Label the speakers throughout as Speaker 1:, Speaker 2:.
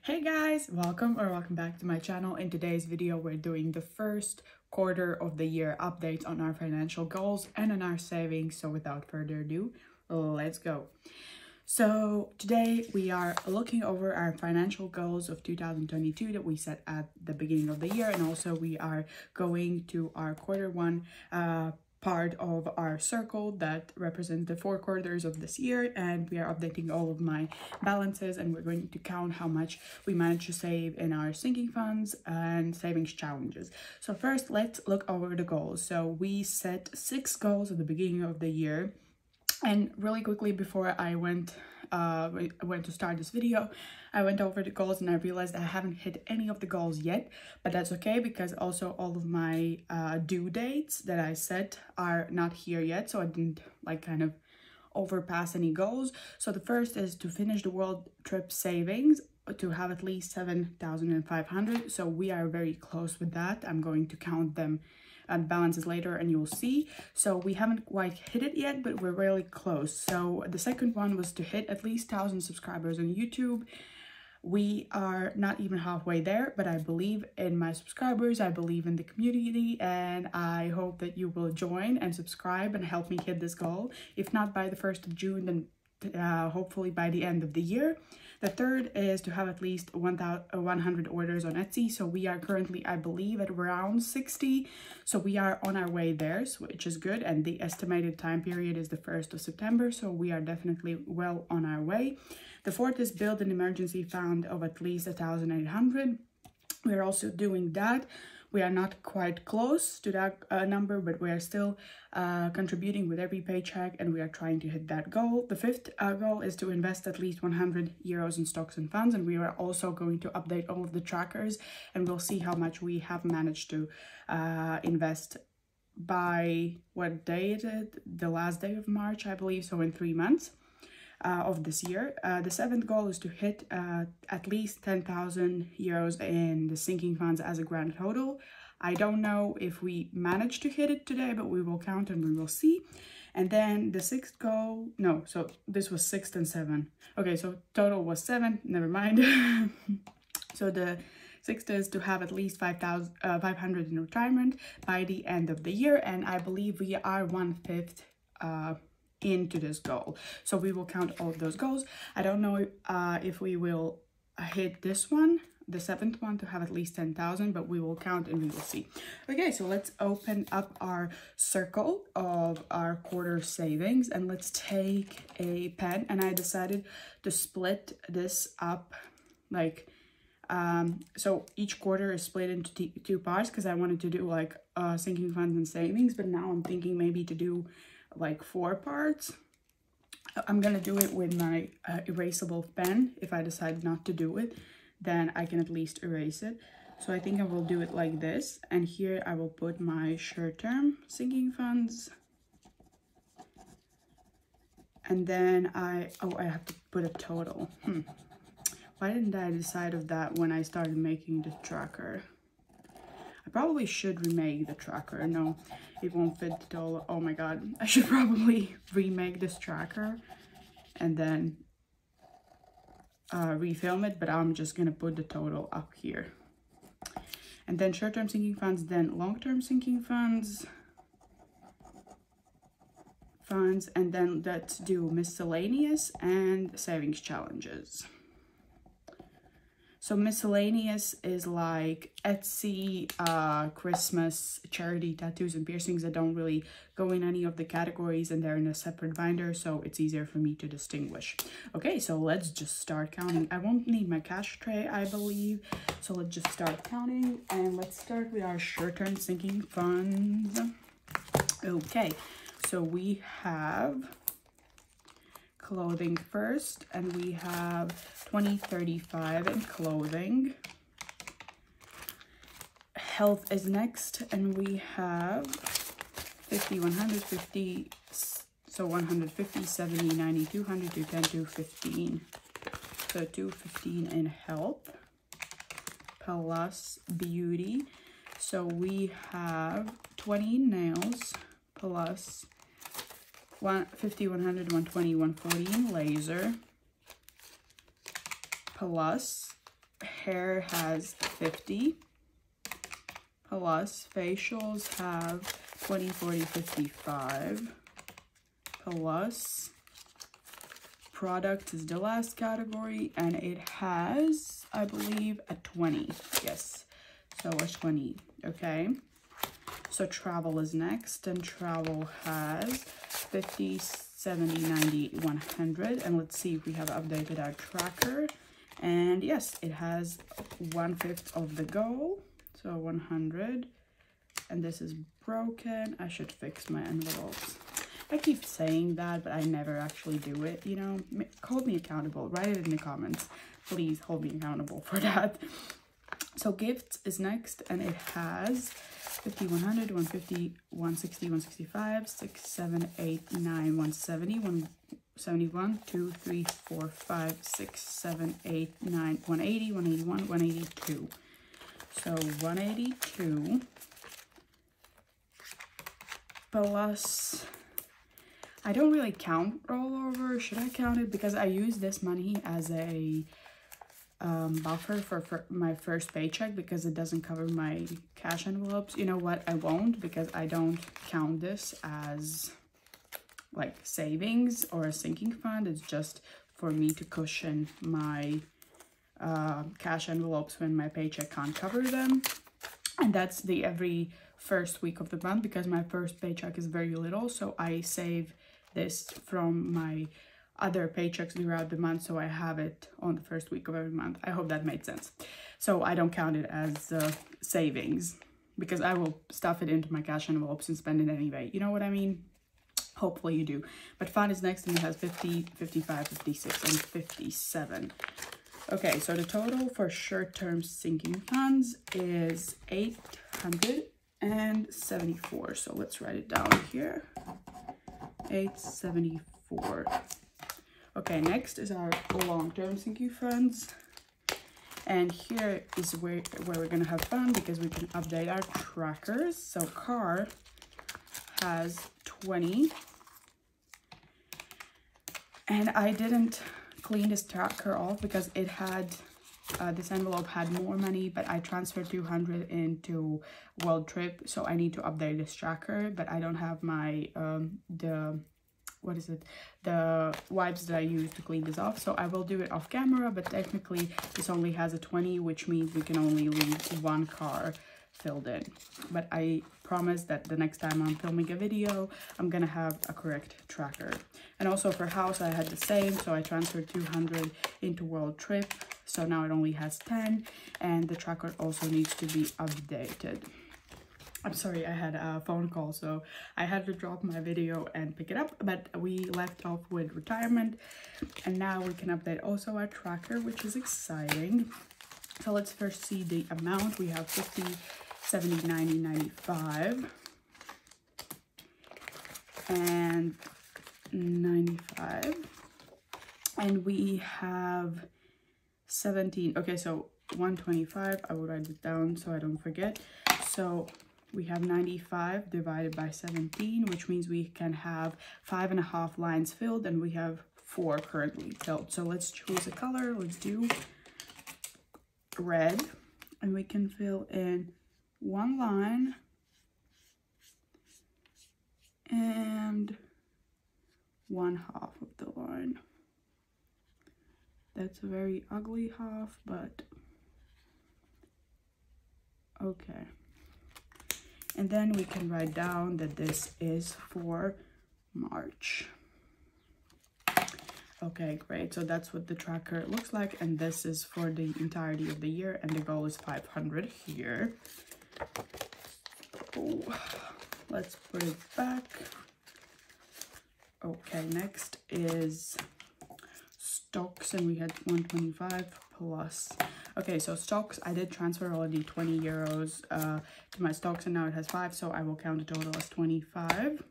Speaker 1: Hey guys, welcome back to my channel. In today's video we're doing the first quarter of the year updates on our financial goals and on our savings. So without further ado, let's go. So today we are looking over our financial goals of 2022 that we set at the beginning of the year, and also we are going to our quarter one part of our circle that represents the 4 quarters of this year, and we are updating all of my balances, and we're going to count how much we managed to save in our sinking funds and savings challenges. So first, let's look over the goals. So we set 6 goals at the beginning of the year, and really quickly before I went to start this video, I went over the goals and I realized I haven't hit any of the goals yet, but that's okay because also all of my due dates that I set are not here yet, so I didn't kind of overpass any goals. So the first is to finish the world trip savings, to have at least 7,500. So we are very close with that. I'm going to count them and balances later and you'll see. So we haven't quite hit it yet, but we're really close. So the second one was to hit at least 1,000 subscribers on YouTube. We are not even halfway there, but I believe in my subscribers, I believe in the community, and I hope that you will join and subscribe and help me hit this goal. If not by the 1st of June, then hopefully by the end of the year. The third is to have at least 100 orders on Etsy. So we are currently, I believe, at around 60. So we are on our way there, which is good. And the estimated time period is the 1st of September. So we are definitely well on our way. The fourth is build an emergency fund of at least 1,800. We're also doing that. We are not quite close to that number, but we are still contributing with every paycheck, and we are trying to hit that goal. The fifth goal is to invest at least 100 euros in stocks and funds, and we are also going to update all of the trackers, and we'll see how much we have managed to invest by what day is it? The last day of March, I believe, so in 3 months of this year. The seventh goal is to hit at least 10,000 euros in the sinking funds as a grand total. I don't know if we managed to hit it today, but we will count and we will see. And then the sixth goal, no, so this was 6th and 7th. Okay, so total was 7, never mind. So the sixth is to have at least 500 in retirement by the end of the year, and I believe we are 1/5 into this goal. So we will count all of those goals. I don't know if we will hit this one, the 7th one, to have at least 10,000, but we will count and we will see. Okay, so let's open up our circle of our quarter savings, and let's take a pen, and I decided to split this up so each quarter is split into two parts because I wanted to do sinking funds and savings, but now I'm thinking maybe to do 4 parts. I'm gonna do it with my erasable pen. If I decide not to do it, then I can at least erase it. So I think I will do it like this, and here I will put my short-term sinking funds, and then I have to put a total. Why didn't I decide of that when I started making the tracker? I probably should remake the tracker. No, it won't fit the total. Oh my god, I should probably remake this tracker and then refilm it, but I'm just gonna put the total up here. And then short-term sinking funds, then long-term sinking funds, and then let's do miscellaneous and savings challenges. So miscellaneous is like Etsy, Christmas, charity, tattoos, and piercings that don't really go in any of the categories, and they're in a separate binder, so it's easier for me to distinguish. Okay, so let's just start counting. I won't need my cash tray, I believe, so let's just start counting, and let's start with our short-term sinking funds. Okay, so we have clothing first, and we have 2035 in clothing. Health is next, and we have 50, 150, so 150, 70, 90, 200, 210, 215. So 215 in health plus beauty. So we have 20 nails plus 50, 100, 120, 140 in laser, plus hair has 50, plus facials have 20, 40, 55, plus product is the last category, and it has, I believe, a 20. Yes, so a 20. Okay, so travel is next, and travel has 50, 70, 90, 100. And let's see if we have updated our tracker. And yes, it has 1/5 of the goal, so 100. And this is broken. I should fix my envelopes. I keep saying that, but I never actually do it, you know. Hold me accountable. Write it in the comments. Please hold me accountable for that. So gifts is next, and it has 50, 100, 150, 160, 165, 6, 7, 8, 9, 170, 171, 2, 3, 4, 5, 6, 7, 8, 9, 180, 181, 182. So 182 plus, I don't really count rollover. Should I count it? Because I use this money as a buffer for my first paycheck, because it doesn't cover my cash envelopes. You know what? I won't, because I don't count this as like savings or a sinking fund. It's just for me to cushion my cash envelopes when my paycheck can't cover them. And that's the every first week of the month, because my first paycheck is very little, so I save this from my other paychecks throughout the month, so I have it on the first week of every month. I hope that made sense. So I don't count it as savings, because I will stuff it into my cash envelopes and spend it anyway. You know what I mean? Hopefully you do. But fun is next, and it has 50, 55, 56, and 57. Okay, so the total for short-term sinking funds is 874. So let's write it down here. 874. Okay, next is our long-term sinking funds. And here is where we're gonna have fun, because we can update our trackers. So car has 20. And I didn't clean this tracker off because it had this envelope had more money, but I transferred 200 into world trip, so I need to update this tracker. But I don't have my the wipes that I use to clean this off, so I will do it off camera. But technically this only has a 20, which means we can only leave one car filled in. But I promise that the next time I'm filming a video, I'm gonna have a correct tracker. And also for house, I had the same, so I transferred 200 into world trip, so now it only has 10, and the tracker also needs to be updated. I'm sorry, I had a phone call, so I had to drop my video and pick it up, but we left off with retirement, and now we can update also our tracker, which is exciting. So let's first see the amount. We have 50, 70, 90, 95, and 95, and we have 17. Okay, so 125, I will write it down so I don't forget. So we have 95 divided by 17, which means we can have 5.5 lines filled, and we have 4 currently filled. So let's choose a color. Let's do red, and we can fill in 1 line and 1/2 of the line. That's a very ugly half, but okay. And then we can write down that this is for March. Okay, great. So that's what the tracker looks like, and this is for the entirety of the year, and the goal is 500 here. Oh, let's put it back. Okay, next is stocks, and we had 125 plus. Okay, so stocks, I did transfer already 20 euros to my stocks, and now it has 5, so I will count the total as 25.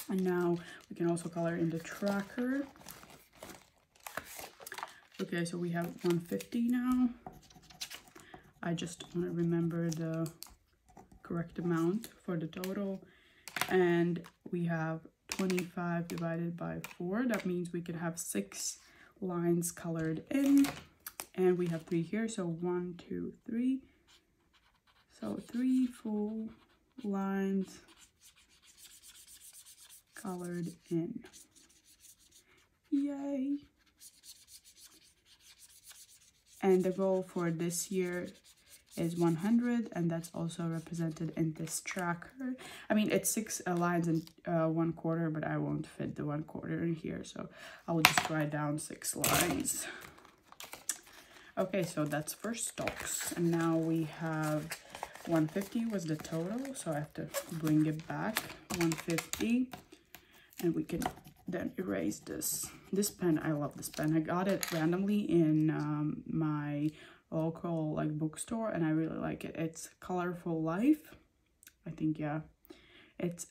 Speaker 1: And now we can also color in the tracker. Okay, so we have 150 now. I just want to remember the correct amount for the total. And we have 25 divided by 4. That means we can have 6 lines colored in. And we have 3 here, so 1, 2, 3. So 3 full lines colored in. Yay! And the goal for this year is 100, and that's also represented in this tracker. I mean, it's 6 lines in 1/4, but I won't fit the 1/4 in here, so I'll just write down 6 lines. Okay, so that's for stocks, and now we have 150 was the total, so I have to bring it back. 150, and we can then erase this pen. I love this pen. I got it randomly in my local like bookstore, and I really like it. It's Colorful Life, I think. Yeah, it's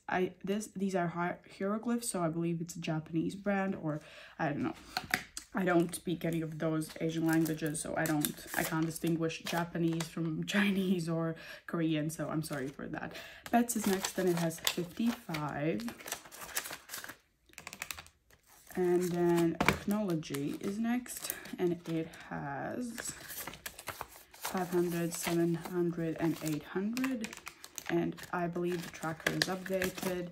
Speaker 1: these are hieroglyphs, so I believe it's a Japanese brand, or I don't know. I don't speak any of those Asian languages, so I can't distinguish Japanese from Chinese or Korean, so I'm sorry for that. Pets is next, and it has 55. And then technology is next, and it has 500, 700, and 800. And I believe the tracker is updated.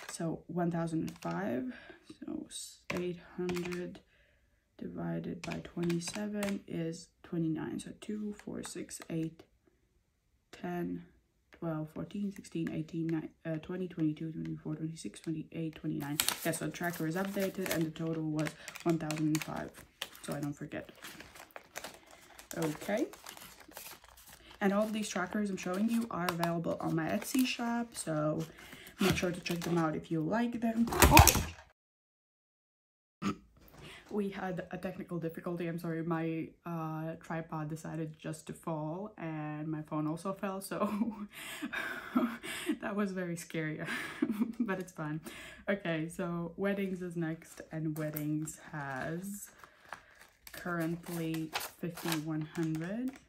Speaker 1: So 1005, so 800 divided by 27 is 29. So 2, 4, 6, 8, 10, 12, 14, 16, 18, 20, 22, 24, 26, 28, 29. Yeah, so the tracker is updated, and the total was 1005. So I don't forget. Okay. And all of these trackers I'm showing you are available on my Etsy shop, so make sure to check them out if you like them. Oh! We had a technical difficulty. I'm sorry, my tripod decided just to fall, and my phone also fell, so that was very scary. But it's fine. Okay, so weddings is next, and weddings has currently 5,100,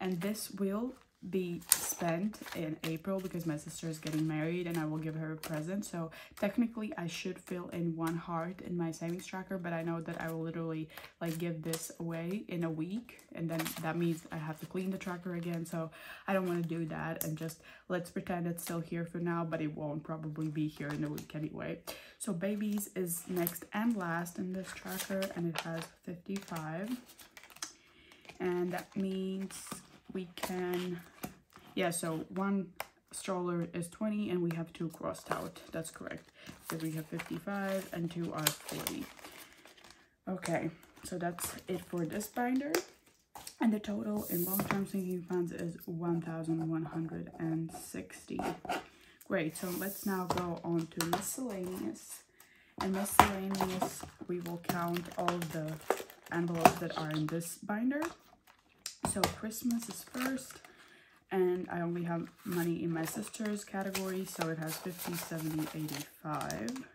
Speaker 1: and this will be spent in April because my sister is getting married and I will give her a present. So technically I should fill in 1 heart in my savings tracker, but I know that I will literally like give this away in a week, and then that means I have to clean the tracker again, so I don't want to do that, and just let's pretend it's still here for now, but it won't probably be here in a week anyway. So babies is next and last in this tracker, and it has 55, and that means we can, yeah, so 1 stroller is 20, and we have 2 crossed out. That's correct, because we have 55 and 2 are 40. Okay, so that's it for this binder, and the total in long-term sinking funds is 1,160. Great, so let's now go on to miscellaneous. And miscellaneous, we will count all the envelopes that are in this binder. So Christmas is first, and I only have money in my sister's category, so it has 50, 70, 85.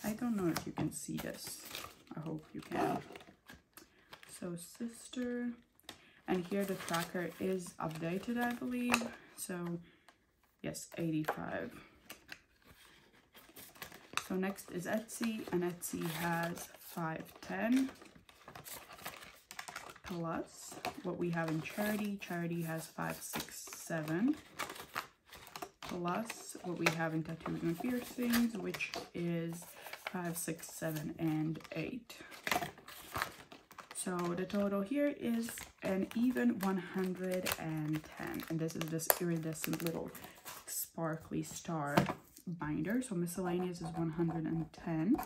Speaker 1: I don't know if you can see this. I hope you can. So sister, and here the tracker is updated, I believe. So yes, 85. So next is Etsy, and Etsy has 510. Plus what we have in charity. Charity has 567. Plus what we have in tattoos and piercings, which is 5, 6, 7, and 8. So the total here is an even 110, and this is this iridescent little sparkly star binder. So miscellaneous is 110.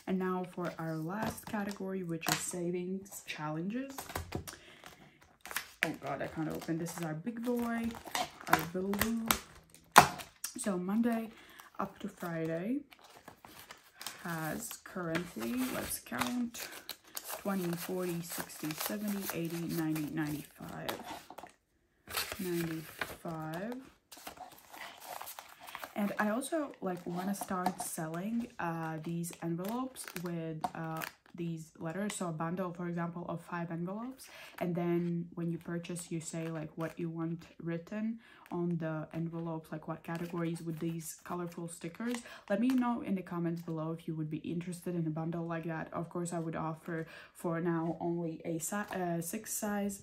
Speaker 1: And now for our last category, which is savings challenges. Oh god, I can't open. This is our big boy, our blue. So Monday up to Friday has currently, let's count, 20, 40, 60, 70, 80, 90, 95. 95. And I also like want to start selling these envelopes with these letters. So a bundle, for example, of 5 envelopes, and then when you purchase, you say like what you want written on the envelopes, like what categories with these colorful stickers. Let me know in the comments below if you would be interested in a bundle like that. Of course, I would offer for now only a 6 size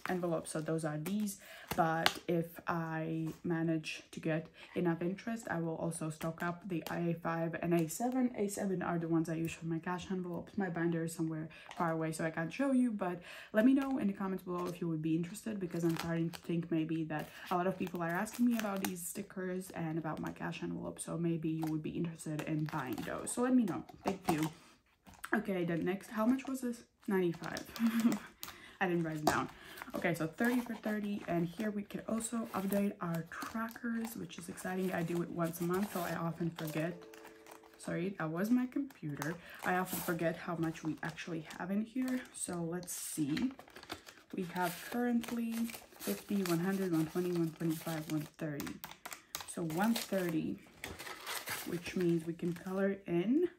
Speaker 1: envelope, so those are these, but if I manage to get enough interest, I will also stock up the A5 and A7. A7 are the ones I use for my cash envelopes. My binder is somewhere far away, so I can't show you, but let me know in the comments below if you would be interested, because I'm starting to think maybe that a lot of people are asking me about these stickers and about my cash envelope, so maybe you would be interested in buying those. So let me know. Thank you. Okay, then next, how much was this? 95. I didn't write it down. Okay, so 30 for 30, and here we can also update our trackers, which is exciting. I do it once a month, so I often forget. Sorry, that was my computer. I often forget how much we actually have in here. So let's see. We have currently 50, 100, 120, 125, 130. So 130, which means we can color in.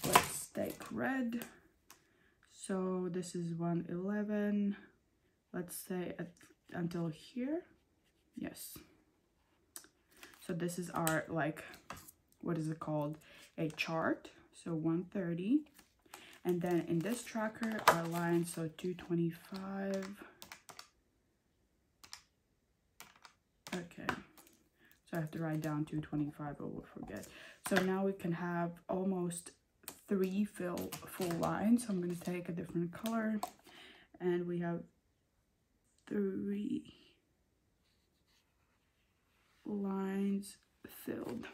Speaker 1: Let's take red. So this is 111, let's say until here. Yes. So this is our, like, what is it called? A chart. So 130. And then in this tracker, our line, so 225. Okay. So I have to write down 225 or we'll forget. So now we can have almost 3 full lines. So I'm going to take a different color, and we have 3 lines filled.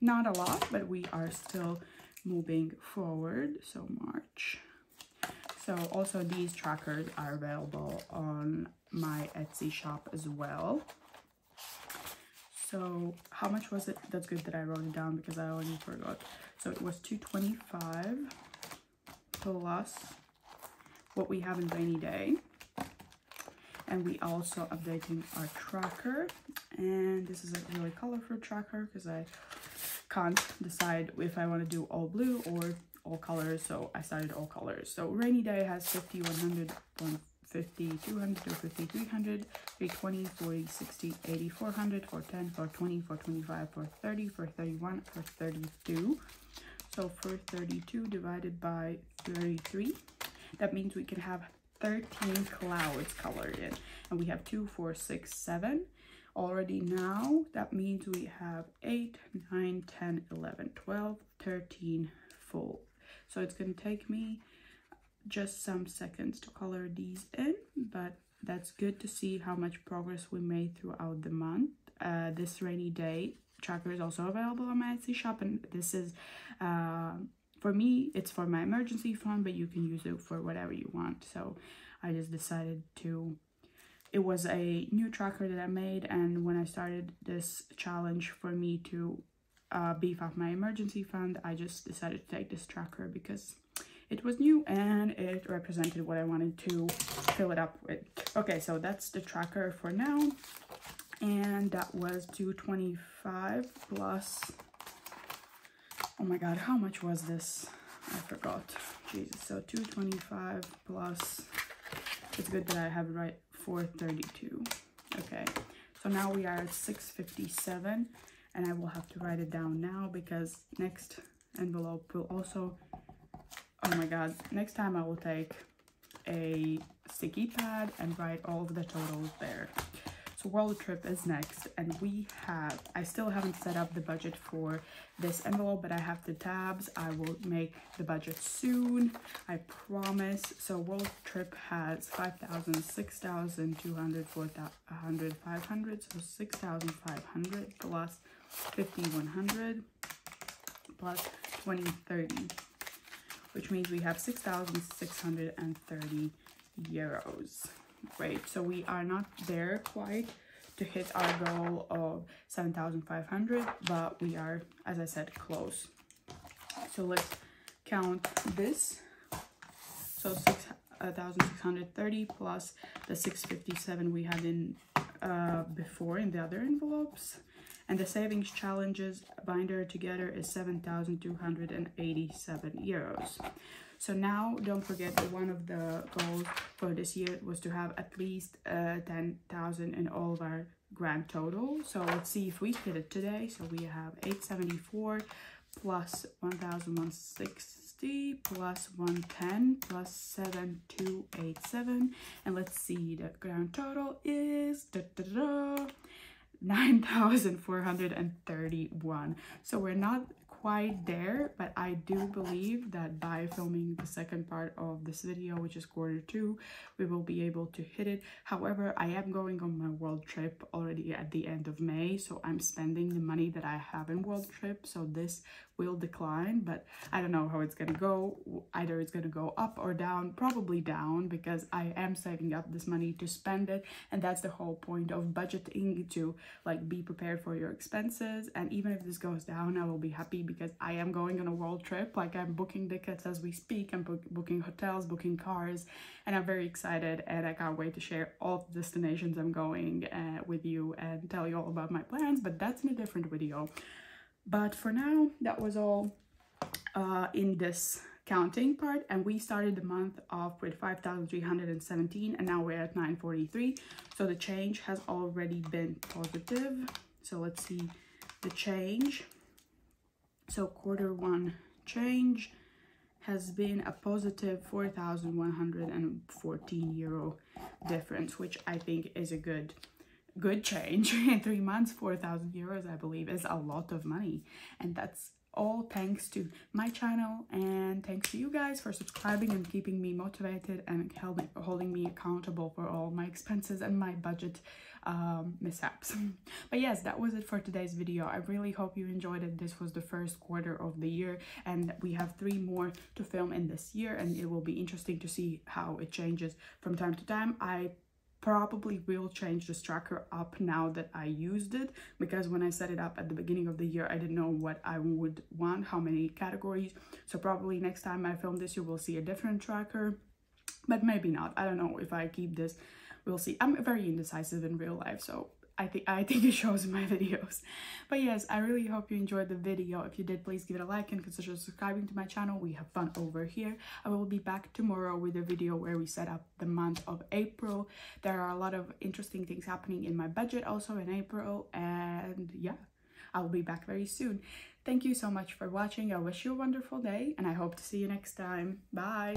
Speaker 1: Not a lot, but we are still moving forward. So March. So also these trackers are available on my Etsy shop as well. So how much was it? That's good that I wrote it down because I already forgot. So it was 225 plus what we have in rainy day. And we also updating our tracker. And this is a really colorful tracker because I can't decide if I want to do all blue or all colors. So I started all colors. So rainy day has 50, 100, 150, 200, 250, 300, 320, 40, 60, 80, 400, 410, 420, 425, 430, 431, 432. So 432 divided by 33, that means we can have 13 clouds colored in, and we have 2, 4, 6, 7 already now. That means we have 8, 9, 10, 11, 12, 13 full. So it's going to take me just some seconds to color these in, but that's good to see how much progress we made throughout the month. This rainy day tracker is also available on my Etsy shop, and this is for me, it's for my emergency fund, but you can use it for whatever you want. So I just decided to, it was a new tracker that I made, and when I started this challenge for me to beef up my emergency fund, I just decided to take this tracker because it was new and it represented what I wanted to fill it up with. Okay, so that's the tracker for now. And that was 225 plus, oh my god, how much was this? I forgot. Jesus. So 225 plus, it's good that I have it right, 432. Okay, so now we are at 657, and I will have to write it down now because next envelope will also, oh my god, next time I will take a sticky pad and write all of the totals there. So world trip is next, and we have, I still haven't set up the budget for this envelope, but I have the tabs. I will make the budget soon, I promise. So world trip has 5,000, 6,000, 200, 4,100, 500, so 6,500 plus 5,100 plus 2030, which means we have 6,630 euros. Great, so we are not there quite to hit our goal of 7,500, but we are, as I said, close. So let's count this. So 6,630 plus the 657 we had in before in the other envelopes, And the savings challenges binder together is 7,287 euros. So now don't forget that one of the goals for this year was to have at least 10,000 in all of our grand total. So let's see if we hit it today. So we have 874 plus 1,160 plus 110 plus 7,287, and let's see, the grand total is 9,431. So we're not quite there, but I do believe that by filming the second part of this video, which is Q2, we will be able to hit it. However, I am going on my world trip already at the end of May, so I'm spending the money that I have in world trip, so this will decline, but I don't know how it's gonna go. Either it's gonna go up or down, probably down, because I am saving up this money to spend it, and that's the whole point of budgeting, to like be prepared for your expenses. And even if this goes down, I will be happy because I am going on a world trip. Like, I'm booking tickets as we speak, I'm booking hotels, booking cars, and I'm very excited, and I can't wait to share all the destinations I'm going with you and tell you all about my plans, but that's in a different video. But for now, that was all in this counting part, and we started the month off with 5,317, and now we're at 943, so the change has already been positive. So let's see the change. So Q1 change has been a positive 4,114 euro difference, which I think is a good change. In 3 months, 4,000 euros, I believe, is a lot of money, and that's all thanks to my channel, and thanks to you guys for subscribing and keeping me motivated and holding me accountable for all my expenses and my budget mishaps. But yes, that was it for today's video. I really hope you enjoyed it. This was the first quarter of the year, and we have 3 more to film in this year, and it will be interesting to see how it changes from time to time. I probably will change this tracker up now that I used it, because when I set it up at the beginning of the year, I didn't know what I would want, how many categories. So probably next time I film this, you will see a different tracker, but maybe not. I don't know if I keep this. We'll see. I'm very indecisive in real life, so I think it shows in my videos. But yes, I really hope you enjoyed the video. If you did, please give it a like and consider subscribing to my channel. We have fun over here. I will be back tomorrow with a video where we set up the month of April. There are a lot of interesting things happening in my budget also in April, and yeah, I'll be back very soon. Thank you so much for watching. I wish you a wonderful day, and I hope to see you next time. Bye!